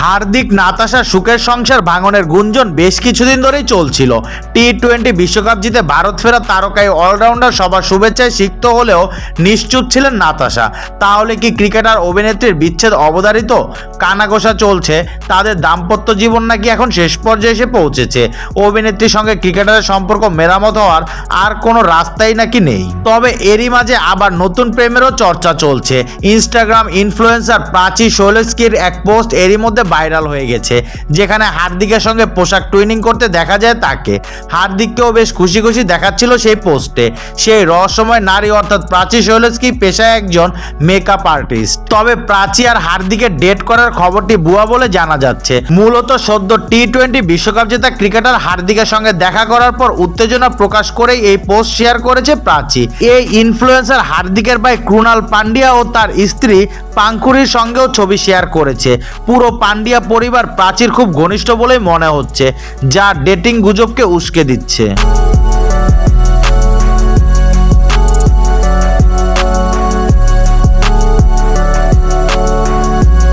হার্দিক নাতাশা সুখের সংসার ভাঙনের গুঞ্জন বেশ কিছুদিন ধরেই চলছিল। টি-20 বিশ্বকাপ জিতে ভারত ফেরা তারকাই অলরাউন্ডার সবার শুভেচ্ছায় সিক্ত হলেও নিশ্চুপ ছিলেন নাতাশা। তাহলে কি ক্রিকেটার অভিনেত্রীর বিচ্ছেদ অবধারিত? কানাঘোষা চলছে তাদের দাম্পত্য জীবন নাকি এখন শেষ পর্যায়ে এসে পৌঁছেছে। অভিনেত্রীর সঙ্গে ক্রিকেটারের সম্পর্ক মেরামত হওয়ার আর কোনো রাস্তাই নাকি নেই। তবে এরই মাঝে আবার নতুন প্রেমেরও চর্চা চলছে। ইনস্টাগ্রাম ইনফ্লুয়েন্সার প্রাচী শৈলস্কির এক পোস্ট এরই মধ্যে ভাইরাল হয়ে গেছে, যেখানে হার্দিকের সঙ্গে পোশাক টুইনিং করতে দেখা যায় তাকে। হার্দিককেও বেশ খুশি খুশি দেখাচ্ছিল সেই পোস্টে। সেই রহস্যময় নারী অর্থাৎ প্রাচী শৈলস্কি পেশায় একজন মেকআপ আর্টিস্ট। তবে প্রাচী আর হার্দিকের ডেট করার খবরটি ভুয়া বলে জানা যাচ্ছে। মূলত সদ্য টি-20 বিশ্বকাপ জেতা ক্রিকেটার হার্দিকের সঙ্গে দেখা করার পর উত্তেজনা প্রকাশ করেই এই পোস্ট শেয়ার করেছে প্রাচী। এই ইনফ্লুয়েন্সার হার্দিকের ভাই ক্রুণাল পান্ডিয়া ও তার স্ত্রী পাঙ্কুরির সঙ্গেও ছবি শেয়ার করেছে। পুরো পান্ডিয়া পরিবার প্রাচীর খুব ঘনিষ্ঠ বলেই মনে হচ্ছে, যা ডেটিং গুজবকে উস্কে দিচ্ছে।